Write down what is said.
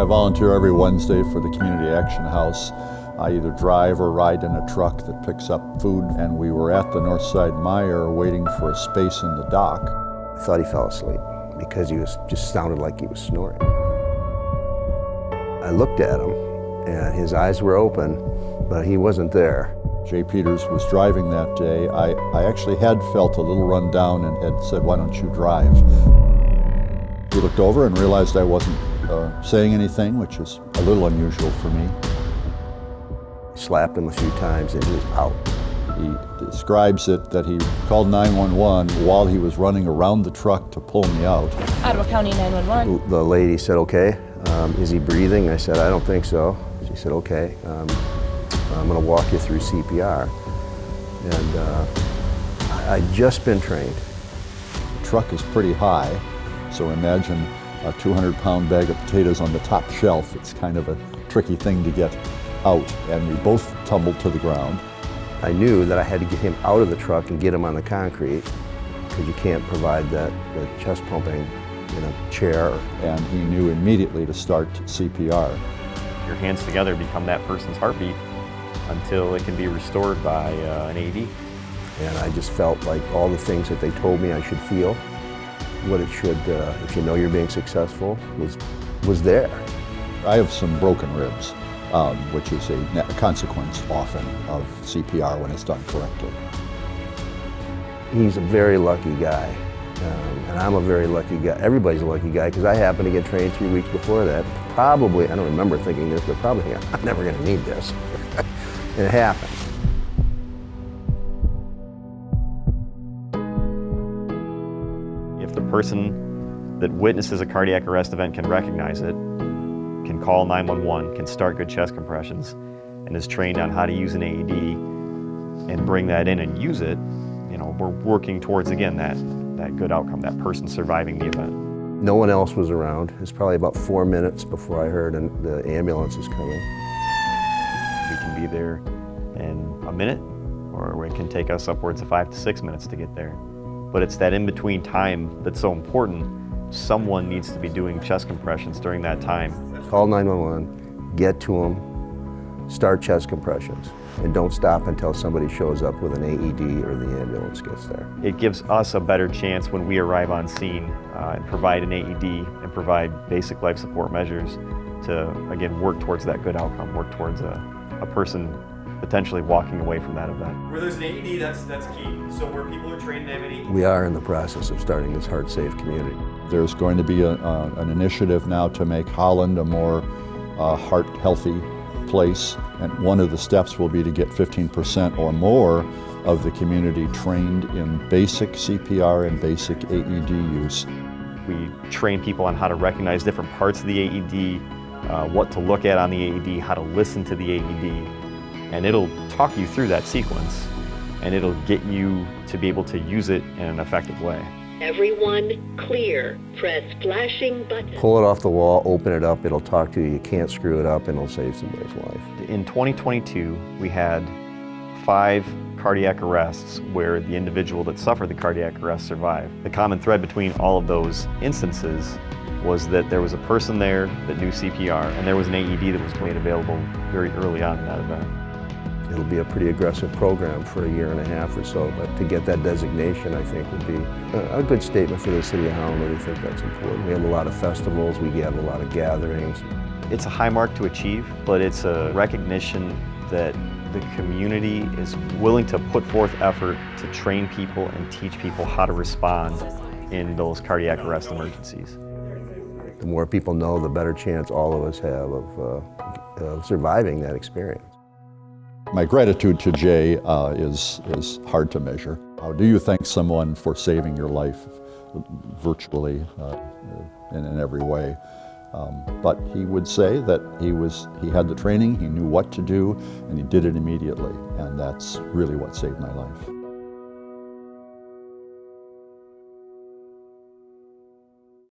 I volunteer every Wednesday for the Community Action House. I either drive or ride in a truck that picks up food, and we were at the Northside Mire waiting for a space in the dock. I thought he fell asleep because he just sounded like he was snoring. I looked at him and his eyes were open, but he wasn't there. Jay Peters was driving that day. I actually had felt a little run down and had said, "Why don't you drive?" He looked over and realized I wasn't saying anything, which is a little unusual for me. Slapped him a few times and he was out. He describes it that he called 911 while he was running around the truck to pull me out. Ottawa County 911. The lady said, "Okay, is he breathing?" I said, "I don't think so." She said, "Okay, I'm going to walk you through CPR." And I'd just been trained. The truck is pretty high, so imagine a 200-pound bag of potatoes on the top shelf. It's kind of a tricky thing to get out, and we both tumbled to the ground. I knew that I had to get him out of the truck and get him on the concrete, because you can't provide the chest pumping in a chair. And he knew immediately to start CPR. Your hands together become that person's heartbeat until it can be restored by an AED. And I just felt like all the things that they told me I should feel, what it should, if you know you're being successful, was there. I have some broken ribs, which is a consequence often of CPR when it's done correctly. He's a very lucky guy, and I'm a very lucky guy. Everybody's a lucky guy, because I happened to get trained 3 weeks before that. Probably, I don't remember thinking this, but probably I'm never going to need this. And it happened. If the person that witnesses a cardiac arrest event can recognize it, can call 911, can start good chest compressions, and is trained on how to use an AED and bring that in and use it, you know, we're working towards, again, that good outcome, that person surviving the event. No one else was around. It was probably about 4 minutes before I heard the ambulance is coming. We can be there in a minute, or it can take us upwards of 5 to 6 minutes to get there. But it's that in-between time that's so important. Someone needs to be doing chest compressions during that time. Call 911, get to them, start chest compressions, and don't stop until somebody shows up with an AED or the ambulance gets there. It gives us a better chance when we arrive on scene and provide an AED and provide basic life support measures to, again, work towards that good outcome, work towards a person potentially walking away from that event. Where there's an AED, that's key. So where people are trained to have an AED. We are in the process of starting this heart-safe community. There's going to be an initiative now to make Holland a more heart-healthy place, and one of the steps will be to get 15% or more of the community trained in basic CPR and basic AED use. We train people on how to recognize different parts of the AED, what to look at on the AED, how to listen to the AED, and it'll talk you through that sequence, and it'll get you to be able to use it in an effective way. Everyone clear. Press flashing button. Pull it off the wall, open it up, it'll talk to you, you can't screw it up, and it'll save somebody's life. In 2022, we had 5 cardiac arrests where the individual that suffered the cardiac arrest survived. The common thread between all of those instances was that there was a person there that knew CPR, and there was an AED that was made available very early on in that event. It'll be a pretty aggressive program for a year and a half or so, but to get that designation, I think, would be a good statement for the city of Holland. We think that's important. We have a lot of festivals, we have a lot of gatherings. It's a high mark to achieve, but it's a recognition that the community is willing to put forth effort to train people and teach people how to respond in those cardiac arrest emergencies. The more people know, the better chance all of us have of surviving that experience. My gratitude to Jay is hard to measure. How do you thank someone for saving your life virtually in every way? But he would say that he had the training, he knew what to do, and he did it immediately, and that's really what saved my life.